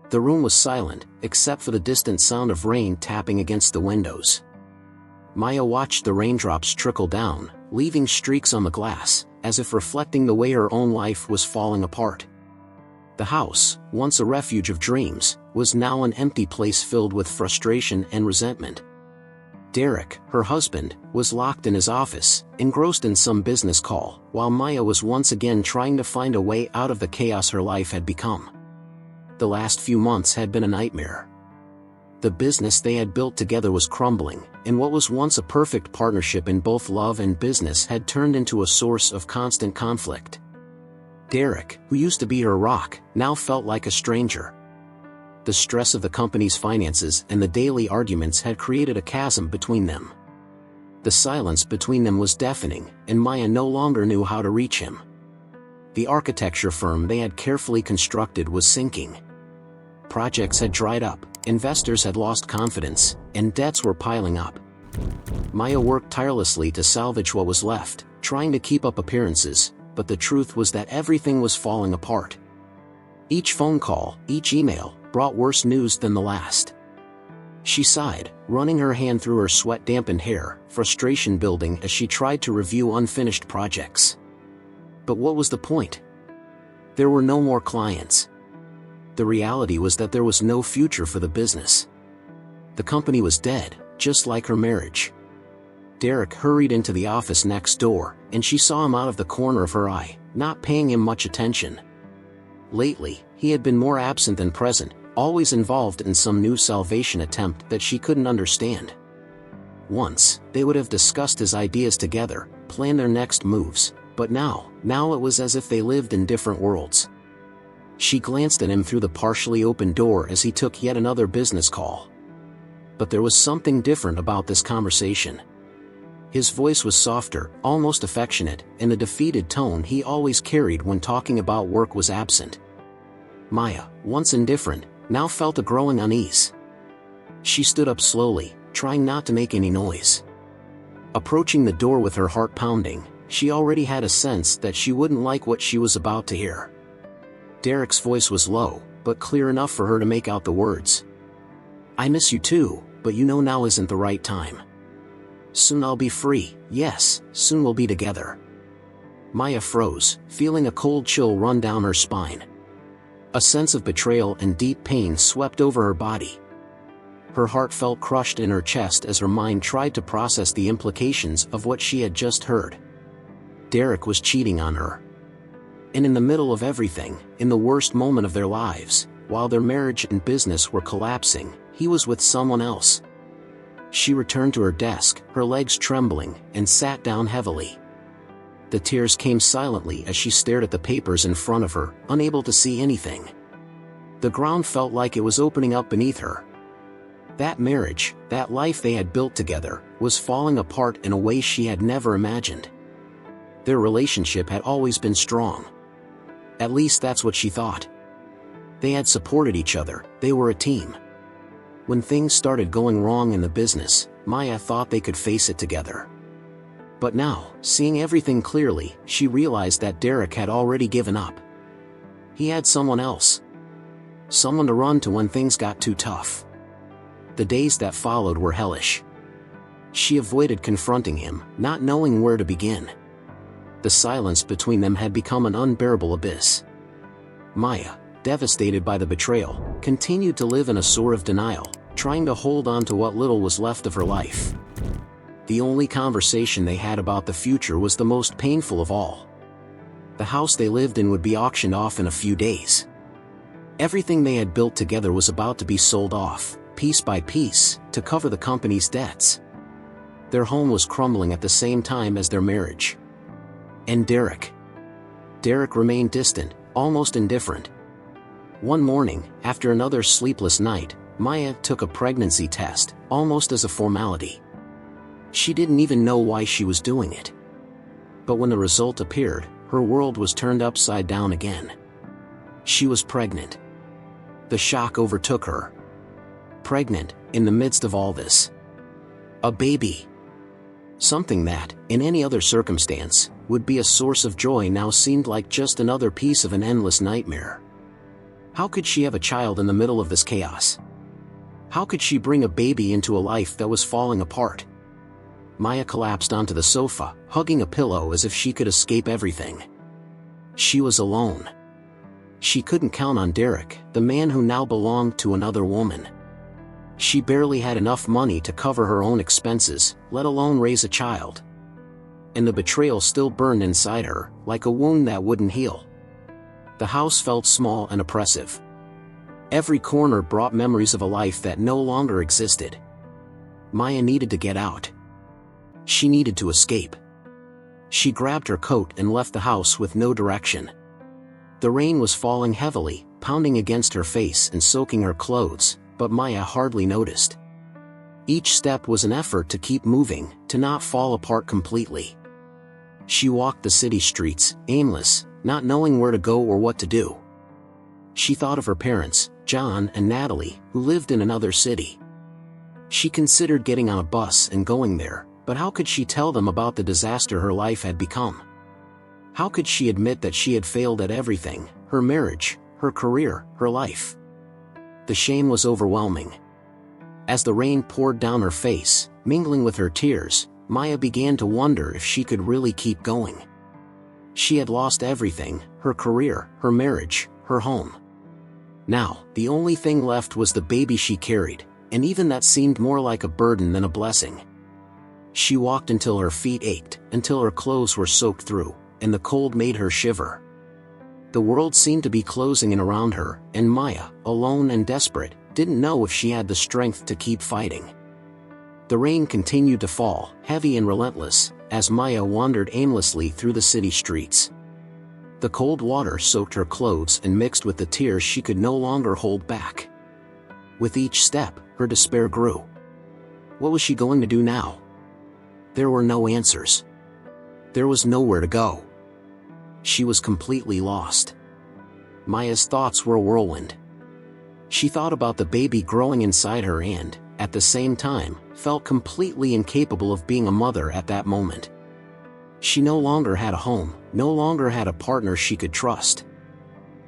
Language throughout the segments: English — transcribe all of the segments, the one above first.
The room was silent, except for the distant sound of rain tapping against the windows. Maya watched the raindrops trickle down, leaving streaks on the glass, as if reflecting the way her own life was falling apart. The house, once a refuge of dreams, was now an empty place filled with frustration and resentment. Derek, her husband, was locked in his office, engrossed in some business call, while Maya was once again trying to find a way out of the chaos her life had become. The last few months had been a nightmare. The business they had built together was crumbling, and what was once a perfect partnership in both love and business had turned into a source of constant conflict. Derek, who used to be her rock, now felt like a stranger. The stress of the company's finances and the daily arguments had created a chasm between them. The silence between them was deafening, and Maya no longer knew how to reach him. The architecture firm they had carefully constructed was sinking. Projects had dried up, investors had lost confidence, and debts were piling up. Maya worked tirelessly to salvage what was left, trying to keep up appearances, but the truth was that everything was falling apart. Each phone call, each email, brought worse news than the last. She sighed, running her hand through her sweat-dampened hair, frustration building as she tried to review unfinished projects. But what was the point? There were no more clients. The reality was that there was no future for the business. The company was dead, just like her marriage. Derek hurried into the office next door, and she saw him out of the corner of her eye, not paying him much attention. Lately, he had been more absent than present, always involved in some new salvation attempt that she couldn't understand. Once, they would have discussed his ideas together, planned their next moves, but now it was as if they lived in different worlds. She glanced at him through the partially open door as he took yet another business call. But there was something different about this conversation. His voice was softer, almost affectionate, and the defeated tone he always carried when talking about work was absent. Maya, once indifferent, now felt a growing unease. She stood up slowly, trying not to make any noise. Approaching the door with her heart pounding, she already had a sense that she wouldn't like what she was about to hear. Derek's voice was low, but clear enough for her to make out the words. "I miss you too, but you know now isn't the right time. Soon I'll be free, yes, soon we'll be together." Maya froze, feeling a cold chill run down her spine. A sense of betrayal and deep pain swept over her body. Her heart felt crushed in her chest as her mind tried to process the implications of what she had just heard. Derek was cheating on her. And in the middle of everything, in the worst moment of their lives, while their marriage and business were collapsing, he was with someone else. She returned to her desk, her legs trembling, and sat down heavily. The tears came silently as she stared at the papers in front of her, unable to see anything. The ground felt like it was opening up beneath her. That marriage, that life they had built together, was falling apart in a way she had never imagined. Their relationship had always been strong. At least that's what she thought. They had supported each other, they were a team. When things started going wrong in the business, Maya thought they could face it together. But now, seeing everything clearly, she realized that Derek had already given up. He had someone else. Someone to run to when things got too tough. The days that followed were hellish. She avoided confronting him, not knowing where to begin. The silence between them had become an unbearable abyss. Maya, devastated by the betrayal, continued to live in a sort of denial, trying to hold on to what little was left of her life. The only conversation they had about the future was the most painful of all. The house they lived in would be auctioned off in a few days. Everything they had built together was about to be sold off, piece by piece, to cover the company's debts. Their home was crumbling at the same time as their marriage. And Derek remained distant, almost indifferent. One morning, after another sleepless night, Maya took a pregnancy test, almost as a formality. She didn't even know why she was doing it. But when the result appeared, her world was turned upside down again. She was pregnant. The shock overtook her. Pregnant, in the midst of all this. A baby. Something that, in any other circumstance, would be a source of joy now seemed like just another piece of an endless nightmare. How could she have a child in the middle of this chaos? How could she bring a baby into a life that was falling apart? Maya collapsed onto the sofa, hugging a pillow as if she could escape everything. She was alone. She couldn't count on Derek, the man who now belonged to another woman. She barely had enough money to cover her own expenses, let alone raise a child. And the betrayal still burned inside her, like a wound that wouldn't heal. The house felt small and oppressive. Every corner brought memories of a life that no longer existed. Maya needed to get out. She needed to escape. She grabbed her coat and left the house with no direction. The rain was falling heavily, pounding against her face and soaking her clothes, but Maya hardly noticed. Each step was an effort to keep moving, to not fall apart completely. She walked the city streets, aimless, not knowing where to go or what to do. She thought of her parents, John and Natalie, who lived in another city. She considered getting on a bus and going there, but how could she tell them about the disaster her life had become? How could she admit that she had failed at everything, her marriage, her career, her life? The shame was overwhelming. As the rain poured down her face, mingling with her tears, Maya began to wonder if she could really keep going. She had lost everything, her career, her marriage, her home. Now, the only thing left was the baby she carried, and even that seemed more like a burden than a blessing. She walked until her feet ached, until her clothes were soaked through, and the cold made her shiver. The world seemed to be closing in around her, and Maya, alone and desperate, didn't know if she had the strength to keep fighting. The rain continued to fall, heavy and relentless, as Maya wandered aimlessly through the city streets. The cold water soaked her clothes and mixed with the tears she could no longer hold back. With each step, her despair grew. What was she going to do now? There were no answers. There was nowhere to go. She was completely lost. Maya's thoughts were a whirlwind. She thought about the baby growing inside her and, at the same time, felt completely incapable of being a mother at that moment. She no longer had a home, no longer had a partner she could trust.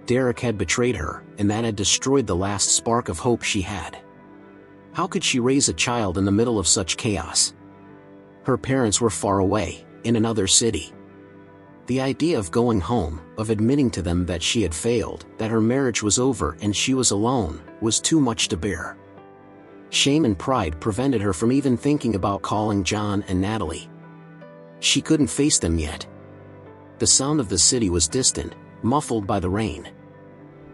Derek had betrayed her, and that had destroyed the last spark of hope she had. How could she raise a child in the middle of such chaos? Her parents were far away, in another city. The idea of going home, of admitting to them that she had failed, that her marriage was over and she was alone, was too much to bear. Shame and pride prevented her from even thinking about calling John and Natalie. She couldn't face them yet. The sound of the city was distant, muffled by the rain.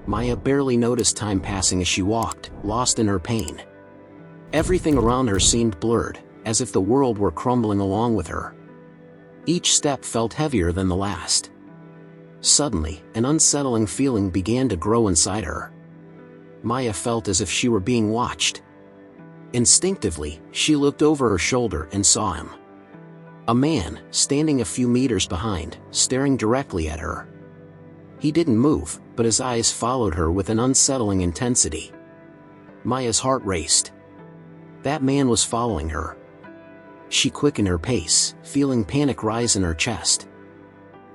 Maya barely noticed time passing as she walked, lost in her pain. Everything around her seemed blurred, as if the world were crumbling along with her. Each step felt heavier than the last. Suddenly, an unsettling feeling began to grow inside her. Maya felt as if she were being watched. Instinctively, she looked over her shoulder and saw him. A man, standing a few meters behind, staring directly at her. He didn't move, but his eyes followed her with an unsettling intensity. Maya's heart raced. That man was following her. She quickened her pace, feeling panic rise in her chest.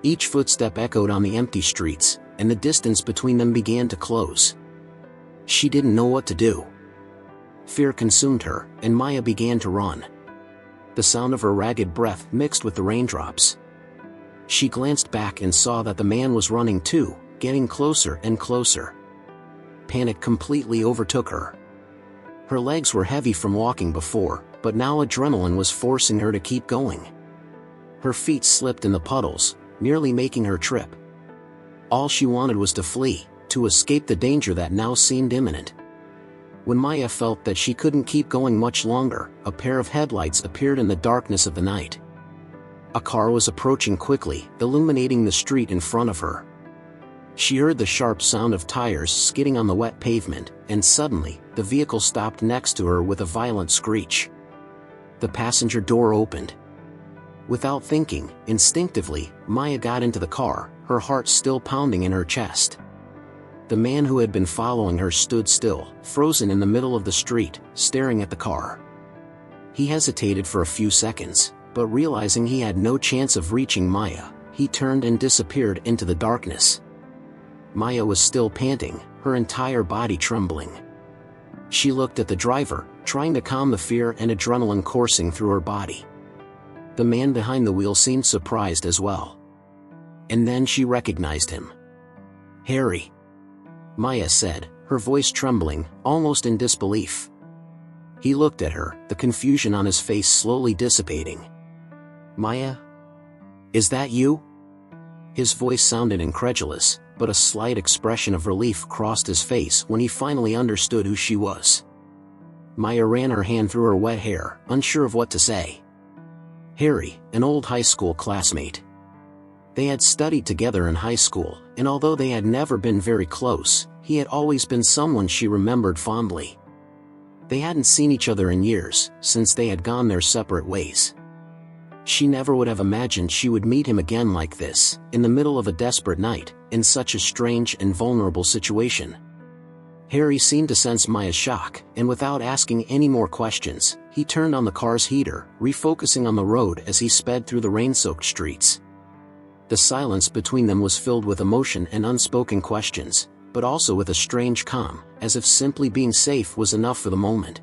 Each footstep echoed on the empty streets, and the distance between them began to close. She didn't know what to do. Fear consumed her, and Maya began to run. The sound of her ragged breath mixed with the raindrops. She glanced back and saw that the man was running too, getting closer and closer. Panic completely overtook her. Her legs were heavy from walking before, but now adrenaline was forcing her to keep going. Her feet slipped in the puddles, nearly making her trip. All she wanted was to flee, to escape the danger that now seemed imminent. When Maya felt that she couldn't keep going much longer, a pair of headlights appeared in the darkness of the night. A car was approaching quickly, illuminating the street in front of her. She heard the sharp sound of tires skidding on the wet pavement, and suddenly, the vehicle stopped next to her with a violent screech. The passenger door opened. Without thinking, instinctively, Maya got into the car, her heart still pounding in her chest. The man who had been following her stood still, frozen in the middle of the street, staring at the car. He hesitated for a few seconds, but realizing he had no chance of reaching Maya, he turned and disappeared into the darkness. Maya was still panting, her entire body trembling. She looked at the driver, trying to calm the fear and adrenaline coursing through her body. The man behind the wheel seemed surprised as well. And then she recognized him. "Harry," Maya said, her voice trembling, almost in disbelief. He looked at her, the confusion on his face slowly dissipating. "Maya? Is that you?" His voice sounded incredulous, but a slight expression of relief crossed his face when he finally understood who she was. Maya ran her hand through her wet hair, unsure of what to say. Harry, an old high school classmate. They had studied together in high school, and although they had never been very close, he had always been someone she remembered fondly. They hadn't seen each other in years, since they had gone their separate ways. She never would have imagined she would meet him again like this, in the middle of a desperate night, in such a strange and vulnerable situation. Harry seemed to sense Maya's shock, and without asking any more questions, he turned on the car's heater, refocusing on the road as he sped through the rain-soaked streets. The silence between them was filled with emotion and unspoken questions, but also with a strange calm, as if simply being safe was enough for the moment.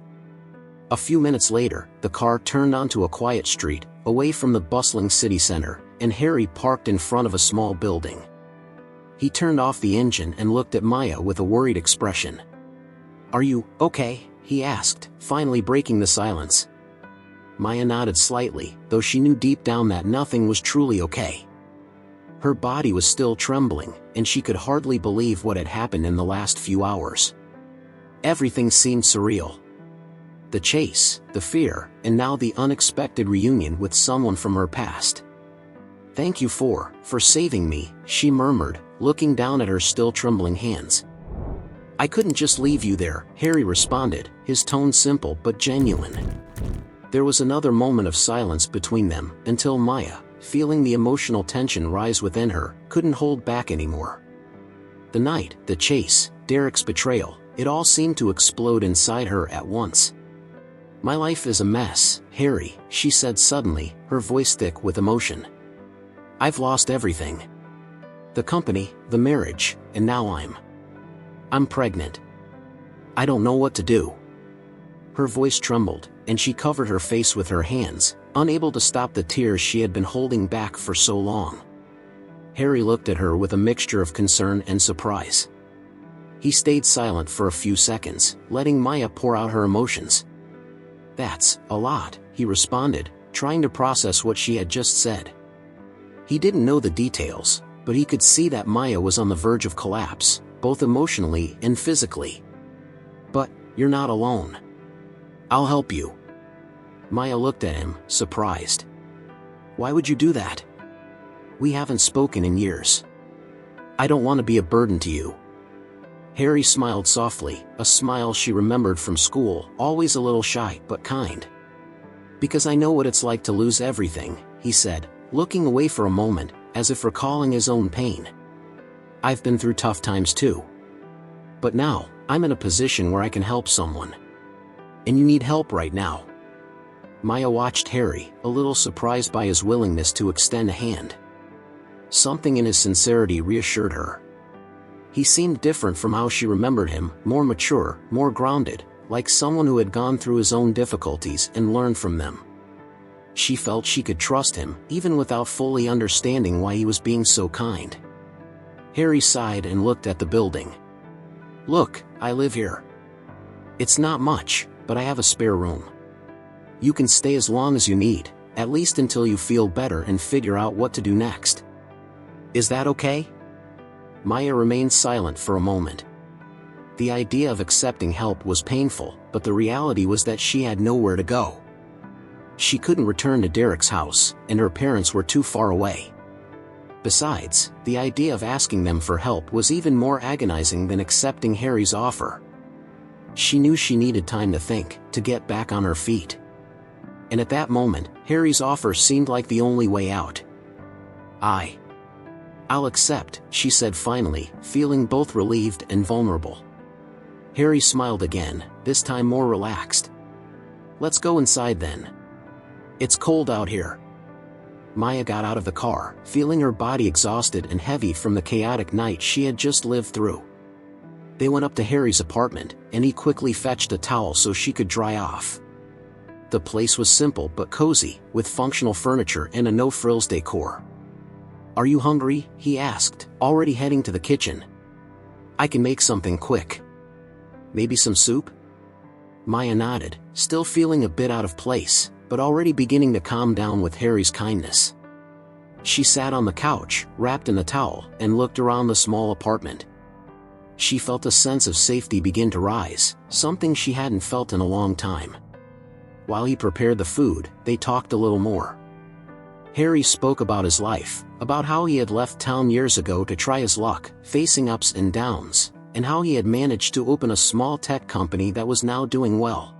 A few minutes later, the car turned onto a quiet street, away from the bustling city center, and Harry parked in front of a small building. He turned off the engine and looked at Maya with a worried expression. "Are you okay?" he asked, finally breaking the silence. Maya nodded slightly, though she knew deep down that nothing was truly okay. Her body was still trembling, and she could hardly believe what had happened in the last few hours. Everything seemed surreal. The chase, the fear, and now the unexpected reunion with someone from her past. "Thank you for saving me," she murmured, looking down at her still trembling hands. "I couldn't just leave you there," Harry responded, his tone simple but genuine. There was another moment of silence between them, until Maya, feeling the emotional tension rise within her, couldn't hold back anymore. The night, the chase, Derek's betrayal, it all seemed to explode inside her at once. "My life is a mess, Harry," she said suddenly, her voice thick with emotion. "I've lost everything. The company, the marriage, and now I'm pregnant. I don't know what to do." Her voice trembled, and she covered her face with her hands, unable to stop the tears she had been holding back for so long. Harry looked at her with a mixture of concern and surprise. He stayed silent for a few seconds, letting Maya pour out her emotions. "That's a lot," he responded, trying to process what she had just said. He didn't know the details, but he could see that Maya was on the verge of collapse, both emotionally and physically. "But you're not alone. I'll help you." Maya looked at him, surprised. "Why would you do that? We haven't spoken in years. I don't want to be a burden to you." Harry smiled softly, a smile she remembered from school, always a little shy but kind. "Because I know what it's like to lose everything," he said, looking away for a moment, as if recalling his own pain. "I've been through tough times too. But now, I'm in a position where I can help someone. And you need help right now." Maya watched Harry, a little surprised by his willingness to extend a hand. Something in his sincerity reassured her. He seemed different from how she remembered him, more mature, more grounded, like someone who had gone through his own difficulties and learned from them. She felt she could trust him, even without fully understanding why he was being so kind. Harry sighed and looked at the building. "Look, I live here. It's not much, but I have a spare room. You can stay as long as you need, at least until you feel better and figure out what to do next. Is that okay?" Maya remained silent for a moment. The idea of accepting help was painful, but the reality was that she had nowhere to go. She couldn't return to Derek's house, and her parents were too far away. Besides, the idea of asking them for help was even more agonizing than accepting Harry's offer. She knew she needed time to think, to get back on her feet. And at that moment, Harry's offer seemed like the only way out. I'll accept," she said finally, feeling both relieved and vulnerable. Harry smiled again, this time more relaxed. "Let's go inside then. It's cold out here." Maya got out of the car, feeling her body exhausted and heavy from the chaotic night she had just lived through. They went up to Harry's apartment, and he quickly fetched a towel so she could dry off. The place was simple but cozy, with functional furniture and a no-frills decor. "Are you hungry?" he asked, already heading to the kitchen. "I can make something quick. Maybe some soup?" Maya nodded, still feeling a bit out of place, but already beginning to calm down with Harry's kindness. She sat on the couch, wrapped in a towel, and looked around the small apartment. She felt a sense of safety begin to rise, something she hadn't felt in a long time. While he prepared the food, they talked a little more. Harry spoke about his life, about how he had left town years ago to try his luck, facing ups and downs, and how he had managed to open a small tech company that was now doing well.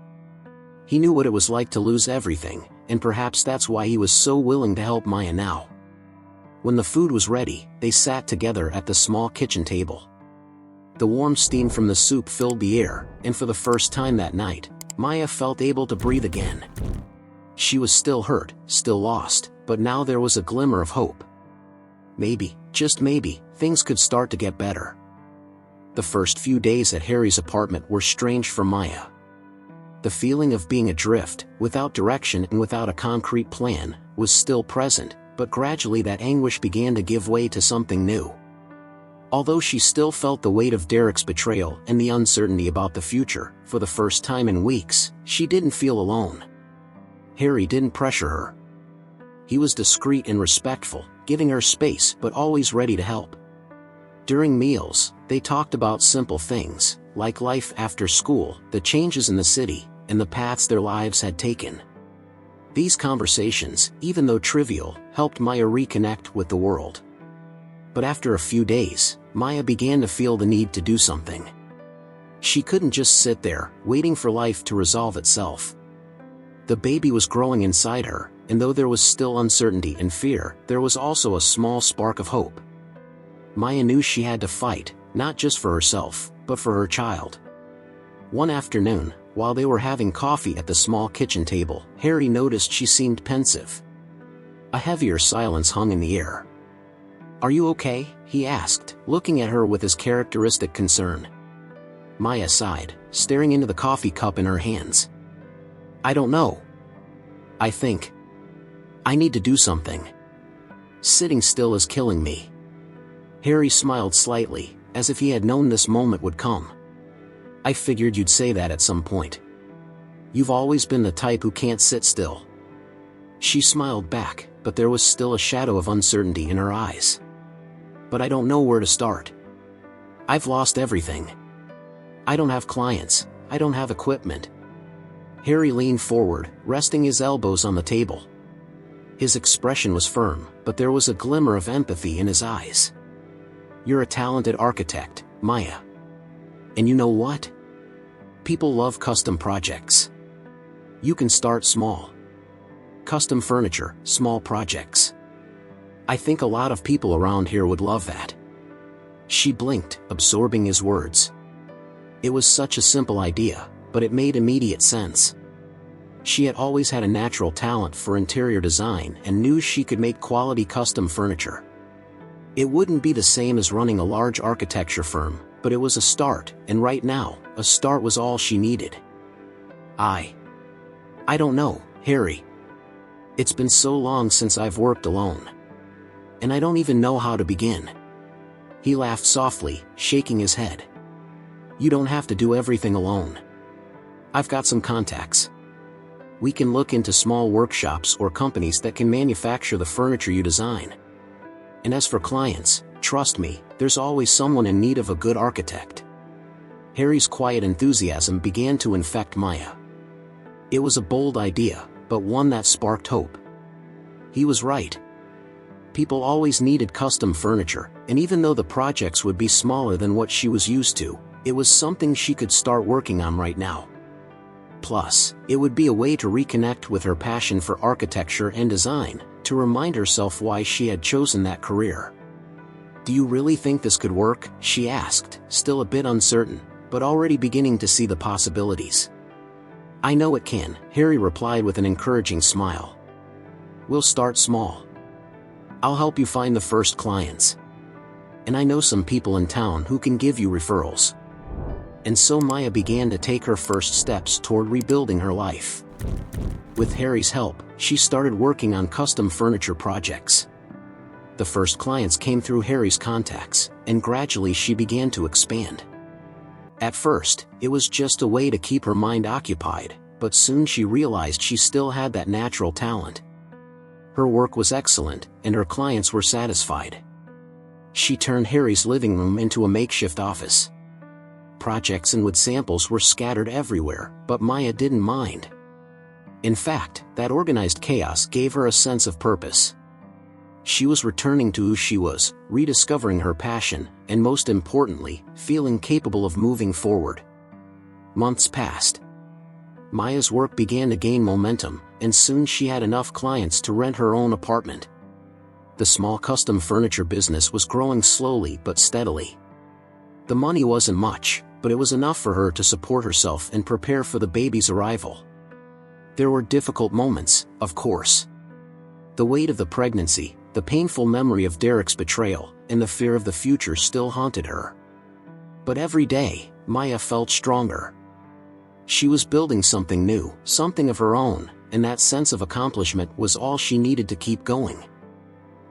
He knew what it was like to lose everything, and perhaps that's why he was so willing to help Maya now. When the food was ready, they sat together at the small kitchen table. The warm steam from the soup filled the air, and for the first time that night, Maya felt able to breathe again. She was still hurt, still lost, but now there was a glimmer of hope. Maybe, just maybe, things could start to get better. The first few days at Harry's apartment were strange for Maya. The feeling of being adrift, without direction and without a concrete plan, was still present, but gradually that anguish began to give way to something new. Although she still felt the weight of Derek's betrayal and the uncertainty about the future, for the first time in weeks, she didn't feel alone. Harry didn't pressure her. He was discreet and respectful, giving her space but always ready to help. During meals, they talked about simple things, like life after school, the changes in the city, and the paths their lives had taken. These conversations, even though trivial, helped Maya reconnect with the world. But after a few days, Maya began to feel the need to do something. She couldn't just sit there, waiting for life to resolve itself. The baby was growing inside her, and though there was still uncertainty and fear, there was also a small spark of hope. Maya knew she had to fight, not just for herself, but for her child. One afternoon, while they were having coffee at the small kitchen table, Harry noticed she seemed pensive. A heavier silence hung in the air. "Are you okay?" he asked, looking at her with his characteristic concern. Maya sighed, staring into the coffee cup in her hands. "I don't know. I think I need to do something. Sitting still is killing me." Harry smiled slightly, as if he had known this moment would come. "I figured you'd say that at some point. You've always been the type who can't sit still." She smiled back, but there was still a shadow of uncertainty in her eyes. "But I don't know where to start. I've lost everything. I don't have clients, I don't have equipment." Harry leaned forward, resting his elbows on the table. His expression was firm, but there was a glimmer of empathy in his eyes. "You're a talented architect, Maya. And you know what? People love custom projects. You can start small. Custom furniture, small projects. I think a lot of people around here would love that." She blinked, absorbing his words. It was such a simple idea, but it made immediate sense. She had always had a natural talent for interior design and knew she could make quality custom furniture. It wouldn't be the same as running a large architecture firm, but it was a start, and right now, a start was all she needed. I don't know, Harry. It's been so long since I've worked alone. And I don't even know how to begin." He laughed softly, shaking his head. "You don't have to do everything alone. I've got some contacts. We can look into small workshops or companies that can manufacture the furniture you design. And as for clients, trust me, there's always someone in need of a good architect." Harry's quiet enthusiasm began to infect Maya. It was a bold idea, but one that sparked hope. He was right. People always needed custom furniture, and even though the projects would be smaller than what she was used to, it was something she could start working on right now. Plus, it would be a way to reconnect with her passion for architecture and design, to remind herself why she had chosen that career. "Do you really think this could work?" she asked, still a bit uncertain, but already beginning to see the possibilities. "I know it can," Harry replied with an encouraging smile. "We'll start small. I'll help you find the first clients. And I know some people in town who can give you referrals. And so Maya began to take her first steps toward rebuilding her life. With Harry's help, she started working on custom furniture projects. The first clients came through Harry's contacts, and gradually she began to expand. At first, it was just a way to keep her mind occupied, but soon she realized she still had that natural talent. Her work was excellent, and her clients were satisfied. She turned Harry's living room into a makeshift office. Projects and wood samples were scattered everywhere, but Maya didn't mind. In fact, that organized chaos gave her a sense of purpose. She was returning to who she was, rediscovering her passion, and most importantly, feeling capable of moving forward. Months passed. Maya's work began to gain momentum, and soon she had enough clients to rent her own apartment. The small custom furniture business was growing slowly but steadily. The money wasn't much, but it was enough for her to support herself and prepare for the baby's arrival. There were difficult moments, of course. The weight of the pregnancy, the painful memory of Derek's betrayal, and the fear of the future still haunted her. But every day, Maya felt stronger. She was building something new, something of her own, and that sense of accomplishment was all she needed to keep going.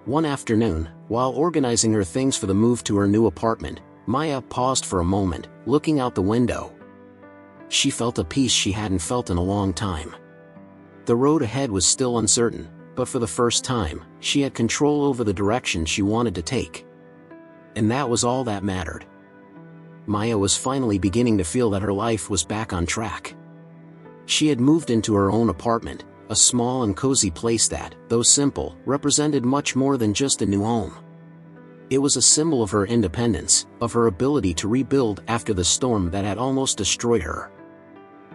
One afternoon, while organizing her things for the move to her new apartment, Maya paused for a moment, looking out the window. She felt a peace she hadn't felt in a long time. The road ahead was still uncertain, but for the first time, she had control over the direction she wanted to take. And that was all that mattered. Maya was finally beginning to feel that her life was back on track. She had moved into her own apartment, a small and cozy place that, though simple, represented much more than just a new home. It was a symbol of her independence, of her ability to rebuild after the storm that had almost destroyed her.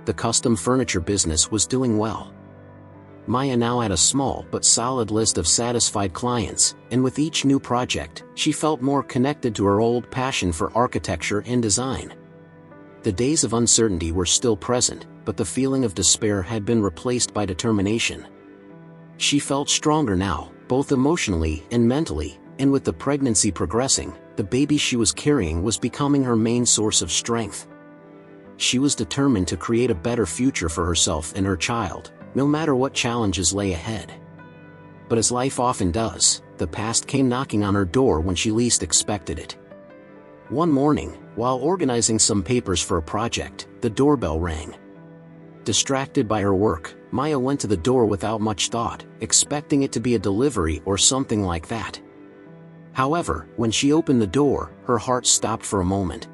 The custom furniture business was doing well. Maya now had a small but solid list of satisfied clients, and with each new project, she felt more connected to her old passion for architecture and design. The days of uncertainty were still present, but the feeling of despair had been replaced by determination. She felt stronger now, both emotionally and mentally, and with the pregnancy progressing, the baby she was carrying was becoming her main source of strength. She was determined to create a better future for herself and her child, no matter what challenges lay ahead. But as life often does, the past came knocking on her door when she least expected it. One morning, while organizing some papers for a project, the doorbell rang. Distracted by her work, Maya went to the door without much thought, expecting it to be a delivery or something like that. However, when she opened the door, her heart stopped for a moment.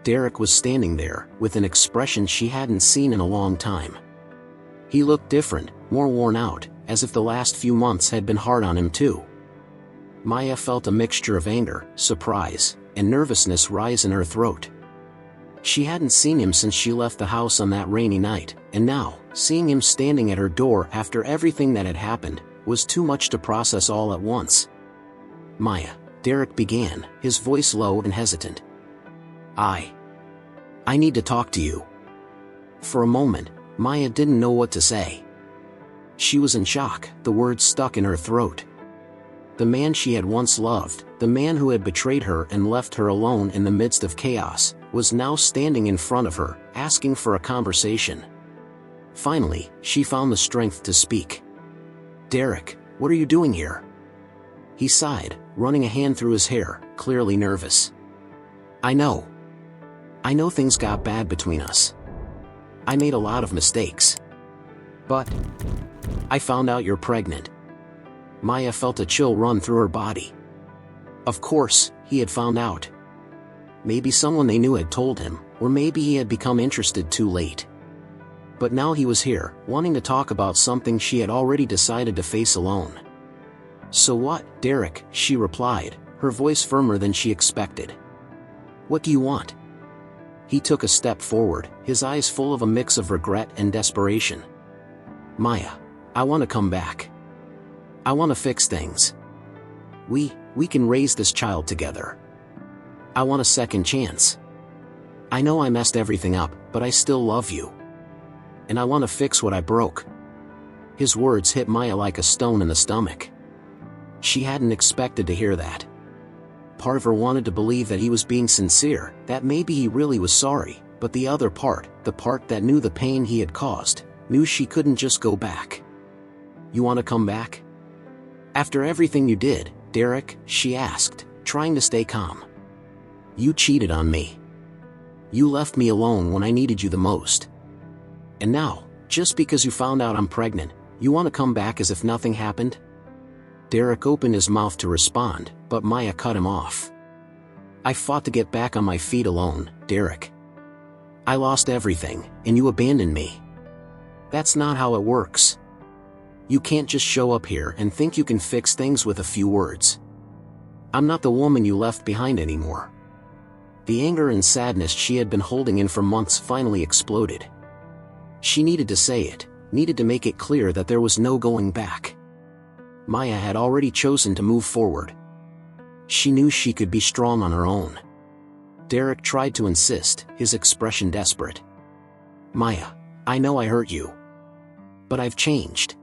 Derek was standing there, with an expression she hadn't seen in a long time. He looked different, more worn out, as if the last few months had been hard on him too. Maya felt a mixture of anger, surprise, and nervousness rise in her throat. She hadn't seen him since she left the house on that rainy night, and now, seeing him standing at her door after everything that had happened, was too much to process all at once. "Maya," Derek began, his voice low and hesitant. I need to talk to you." For a moment, Maya didn't know what to say. She was in shock, the words stuck in her throat. The man she had once loved, the man who had betrayed her and left her alone in the midst of chaos, was now standing in front of her, asking for a conversation. Finally, she found the strength to speak. "Derek, what are you doing here?" He sighed, running a hand through his hair, clearly nervous. I know things got bad between us. I made a lot of mistakes. But I found out you're pregnant." Maya felt a chill run through her body. Of course, he had found out. Maybe someone they knew had told him, or maybe he had become interested too late. But now he was here, wanting to talk about something she had already decided to face alone. "So what, Derek?" she replied, her voice firmer than she expected. "What do you want?" He took a step forward, his eyes full of a mix of regret and desperation. "Maya, I want to come back. I want to fix things. We can raise this child together. I want a second chance. I know I messed everything up, but I still love you. And I want to fix what I broke." His words hit Maya like a stone in the stomach. She hadn't expected to hear that. Part of her wanted to believe that he was being sincere, that maybe he really was sorry, but the other part, the part that knew the pain he had caused, knew she couldn't just go back. "You want to come back? After everything you did, Derek?" she asked, trying to stay calm. "You cheated on me. You left me alone when I needed you the most. And now, just because you found out I'm pregnant, you want to come back as if nothing happened?" Derek opened his mouth to respond, but Maya cut him off. "I fought to get back on my feet alone, Derek. I lost everything, and you abandoned me. That's not how it works. You can't just show up here and think you can fix things with a few words. I'm not the woman you left behind anymore." The anger and sadness she had been holding in for months finally exploded. She needed to say it, needed to make it clear that there was no going back. Maya had already chosen to move forward. She knew she could be strong on her own. Derek tried to insist, his expression desperate. "Maya, I know I hurt you. But I've changed.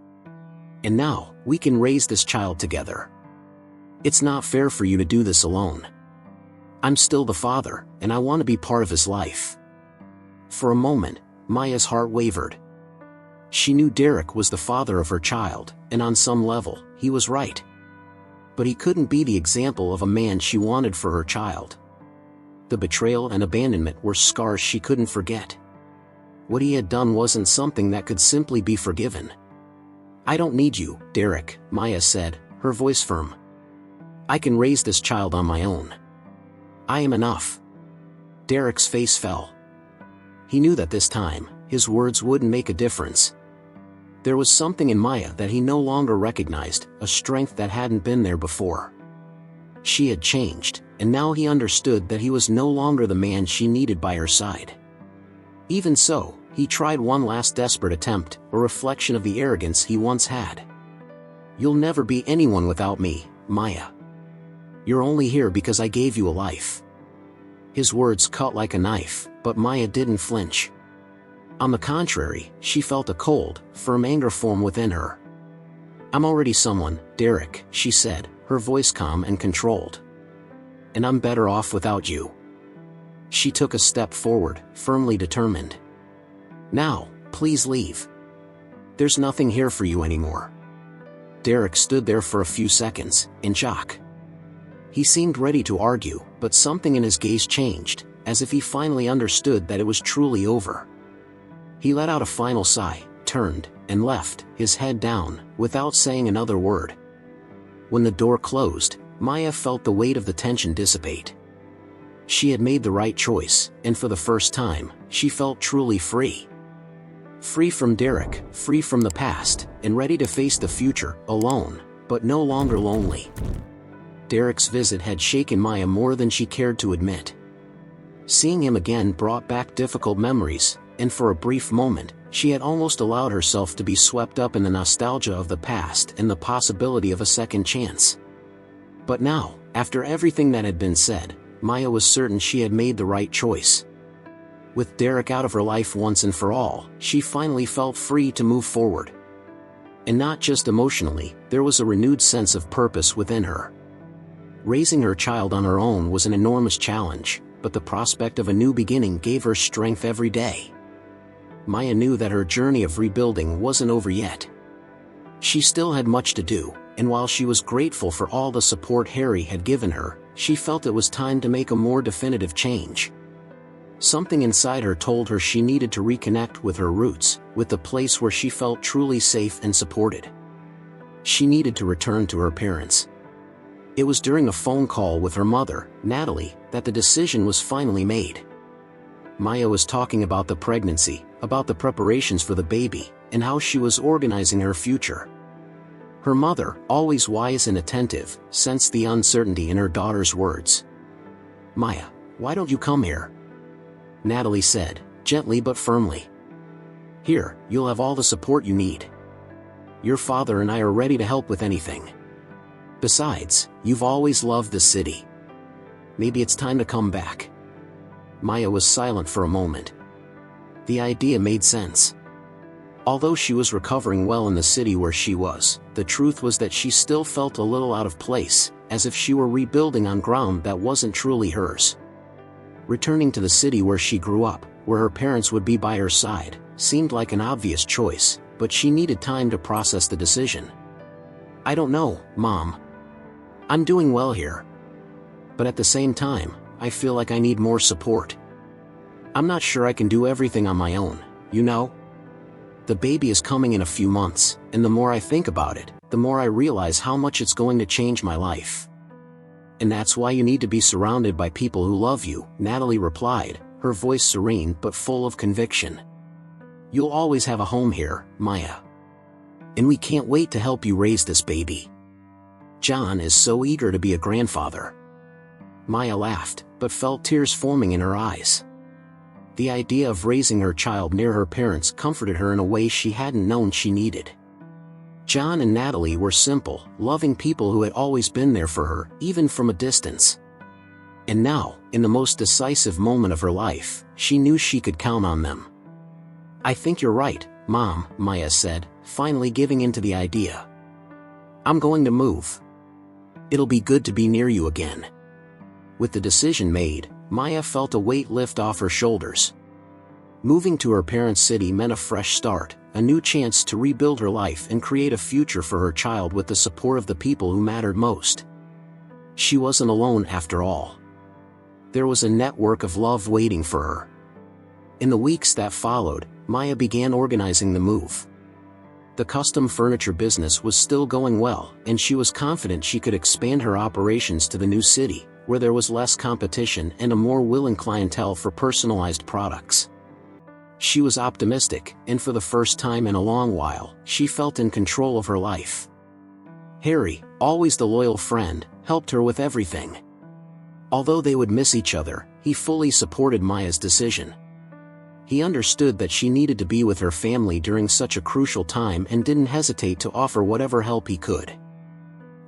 And now, we can raise this child together. It's not fair for you to do this alone. I'm still the father, and I want to be part of his life." For a moment, Maya's heart wavered. She knew Derek was the father of her child, and on some level, he was right. But he couldn't be the example of a man she wanted for her child. The betrayal and abandonment were scars she couldn't forget. What he had done wasn't something that could simply be forgiven. "I don't need you, Derek," Maya said, her voice firm. "I can raise this child on my own. I am enough." Derek's face fell. He knew that this time, his words wouldn't make a difference. There was something in Maya that he no longer recognized, a strength that hadn't been there before. She had changed, and now he understood that he was no longer the man she needed by her side. Even so, he tried one last desperate attempt, a reflection of the arrogance he once had. "You'll never be anyone without me, Maya. You're only here because I gave you a life." His words cut like a knife, but Maya didn't flinch. On the contrary, she felt a cold, firm anger form within her. "I'm already someone, Derek," she said, her voice calm and controlled. "And I'm better off without you." She took a step forward, firmly determined. "Now, please leave. There's nothing here for you anymore." Derek stood there for a few seconds, in shock. He seemed ready to argue, but something in his gaze changed, as if he finally understood that it was truly over. He let out a final sigh, turned, and left, his head down, without saying another word. When the door closed, Maya felt the weight of the tension dissipate. She had made the right choice, and for the first time, she felt truly free. Free from Derek, free from the past, and ready to face the future, alone, but no longer lonely. Derek's visit had shaken Maya more than she cared to admit. Seeing him again brought back difficult memories, and for a brief moment, she had almost allowed herself to be swept up in the nostalgia of the past and the possibility of a second chance. But now, after everything that had been said, Maya was certain she had made the right choice. With Derek out of her life once and for all, she finally felt free to move forward. And not just emotionally, there was a renewed sense of purpose within her. Raising her child on her own was an enormous challenge, but the prospect of a new beginning gave her strength every day. Maya knew that her journey of rebuilding wasn't over yet. She still had much to do, and while she was grateful for all the support Harry had given her, she felt it was time to make a more definitive change. Something inside her told her she needed to reconnect with her roots, with the place where she felt truly safe and supported. She needed to return to her parents. It was during a phone call with her mother, Natalie, that the decision was finally made. Maya was talking about the pregnancy, about the preparations for the baby, and how she was organizing her future. Her mother, always wise and attentive, sensed the uncertainty in her daughter's words. "Maya, why don't you come here?" Natalie said, gently but firmly. "Here, you'll have all the support you need. Your father and I are ready to help with anything. Besides, you've always loved this city. Maybe it's time to come back." Maya was silent for a moment. The idea made sense. Although she was recovering well in the city where she was, the truth was that she still felt a little out of place, as if she were rebuilding on ground that wasn't truly hers. Returning to the city where she grew up, where her parents would be by her side, seemed like an obvious choice, but she needed time to process the decision. "I don't know, Mom. I'm doing well here. But at the same time, I feel like I need more support. I'm not sure I can do everything on my own, you know? The baby is coming in a few months, and the more I think about it, the more I realize how much it's going to change my life. And that's why you need to be surrounded by people who love you," Natalie replied, her voice serene but full of conviction. "You'll always have a home here, Maya. And we can't wait to help you raise this baby. John is so eager to be a grandfather." Maya laughed, but felt tears forming in her eyes. The idea of raising her child near her parents comforted her in a way she hadn't known she needed. John and Natalie were simple, loving people who had always been there for her, even from a distance. And now, in the most decisive moment of her life, she knew she could count on them. "I think you're right, Mom," Maya said, finally giving in to the idea. "I'm going to move. It'll be good to be near you again." With the decision made, Maya felt a weight lift off her shoulders. Moving to her parents' city meant a fresh start, a new chance to rebuild her life and create a future for her child with the support of the people who mattered most. She wasn't alone after all. There was a network of love waiting for her. In the weeks that followed, Maya began organizing the move. The custom furniture business was still going well, and she was confident she could expand her operations to the new city, where there was less competition and a more willing clientele for personalized products. She was optimistic, and for the first time in a long while, she felt in control of her life. Harry, always the loyal friend, helped her with everything. Although they would miss each other, he fully supported Maya's decision. He understood that she needed to be with her family during such a crucial time and didn't hesitate to offer whatever help he could.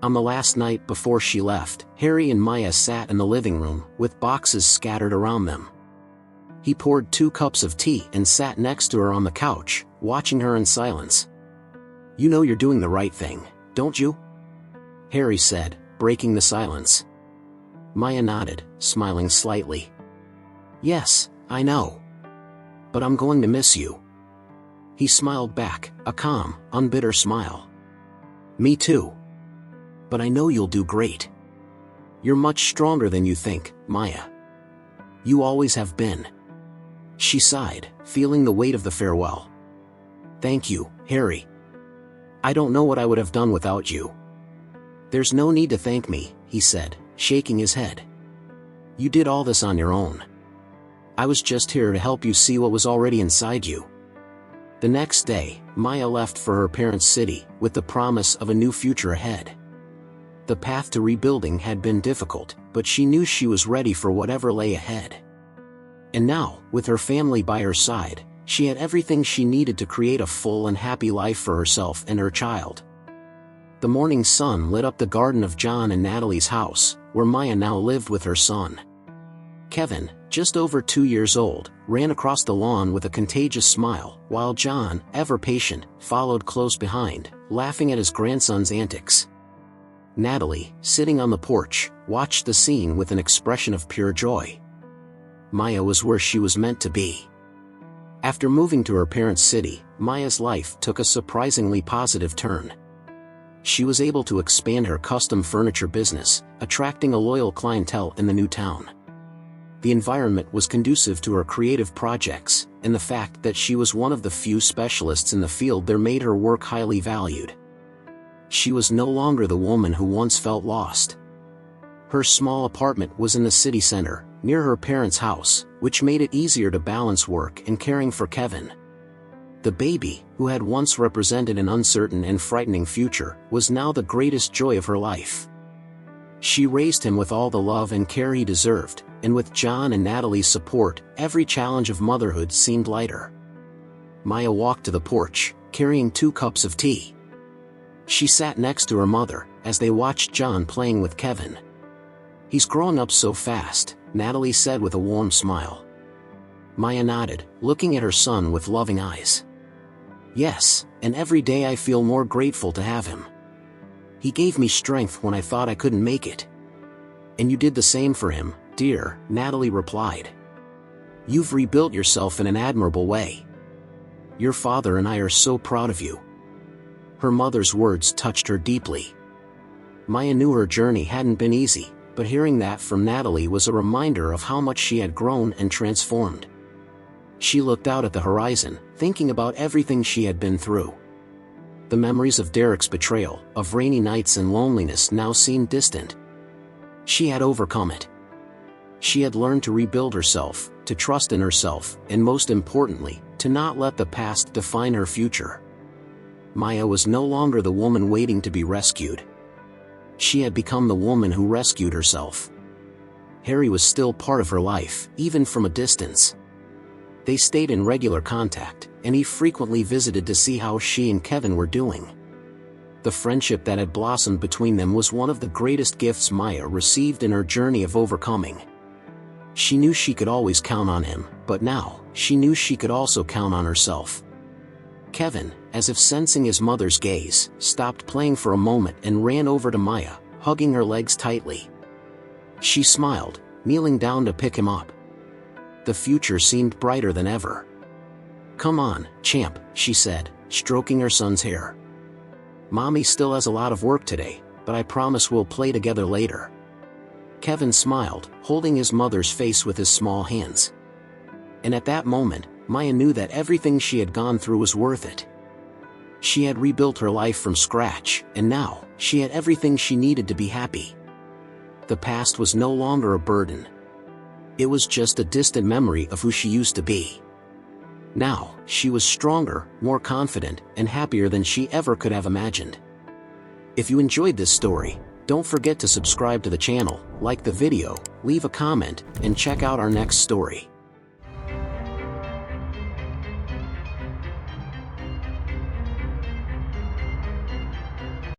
On the last night before she left, Harry and Maya sat in the living room, with boxes scattered around them. He poured 2 cups of tea and sat next to her on the couch, watching her in silence. "You know you're doing the right thing, don't you?" Harry said, breaking the silence. Maya nodded, smiling slightly. "Yes, I know. But I'm going to miss you." He smiled back, a calm, unbitter smile. "Me too. But I know you'll do great. You're much stronger than you think, Maya. You always have been." She sighed, feeling the weight of the farewell. "Thank you, Harry. I don't know what I would have done without you." "There's no need to thank me," he said, shaking his head. "You did all this on your own. I was just here to help you see what was already inside you." The next day, Maya left for her parents' city, with the promise of a new future ahead. The path to rebuilding had been difficult, but she knew she was ready for whatever lay ahead. And now, with her family by her side, she had everything she needed to create a full and happy life for herself and her child. The morning sun lit up the garden of John and Natalie's house, where Maya now lived with her son. Kevin, just over 2 years old, ran across the lawn with a contagious smile, while John, ever patient, followed close behind, laughing at his grandson's antics. Natalie, sitting on the porch, watched the scene with an expression of pure joy. Maya was where she was meant to be. After moving to her parents' city, Maya's life took a surprisingly positive turn. She was able to expand her custom furniture business, attracting a loyal clientele in the new town. The environment was conducive to her creative projects, and the fact that she was one of the few specialists in the field there made her work highly valued. She was no longer the woman who once felt lost. Her small apartment was in the city center, near her parents' house, which made it easier to balance work and caring for Kevin. The baby, who had once represented an uncertain and frightening future, was now the greatest joy of her life. She raised him with all the love and care he deserved, and with John and Natalie's support, every challenge of motherhood seemed lighter. Maya walked to the porch, carrying 2 cups of tea. She sat next to her mother, as they watched John playing with Kevin. "He's growing up so fast," Natalie said with a warm smile. Maya nodded, looking at her son with loving eyes. Yes, and every day I feel more grateful to have him. He gave me strength when I thought I couldn't make it. And you did the same for him, dear, Natalie replied. You've rebuilt yourself in an admirable way. Your father and I are so proud of you. Her mother's words touched her deeply. Maya knew her journey hadn't been easy, but hearing that from Natalie was a reminder of how much she had grown and transformed. She looked out at the horizon, thinking about everything she had been through. The memories of Derek's betrayal, of rainy nights and loneliness now seemed distant. She had overcome it. She had learned to rebuild herself, to trust in herself, and most importantly, to not let the past define her future. Maya was no longer the woman waiting to be rescued. She had become the woman who rescued herself. Harry was still part of her life, even from a distance. They stayed in regular contact, and he frequently visited to see how she and Kevin were doing. The friendship that had blossomed between them was one of the greatest gifts Maya received in her journey of overcoming. She knew she could always count on him, but now, she knew she could also count on herself. Kevin, as if sensing his mother's gaze, stopped playing for a moment and ran over to Maya, hugging her legs tightly. She smiled, kneeling down to pick him up. The future seemed brighter than ever. Come on, champ, she said, stroking her son's hair. Mommy still has a lot of work today, but I promise we'll play together later. Kevin smiled, holding his mother's face with his small hands. And at that moment, Maya knew that everything she had gone through was worth it. She had rebuilt her life from scratch, and now, she had everything she needed to be happy. The past was no longer a burden. It was just a distant memory of who she used to be. Now, she was stronger, more confident, and happier than she ever could have imagined. If you enjoyed this story, don't forget to subscribe to the channel, like the video, leave a comment, and check out our next story.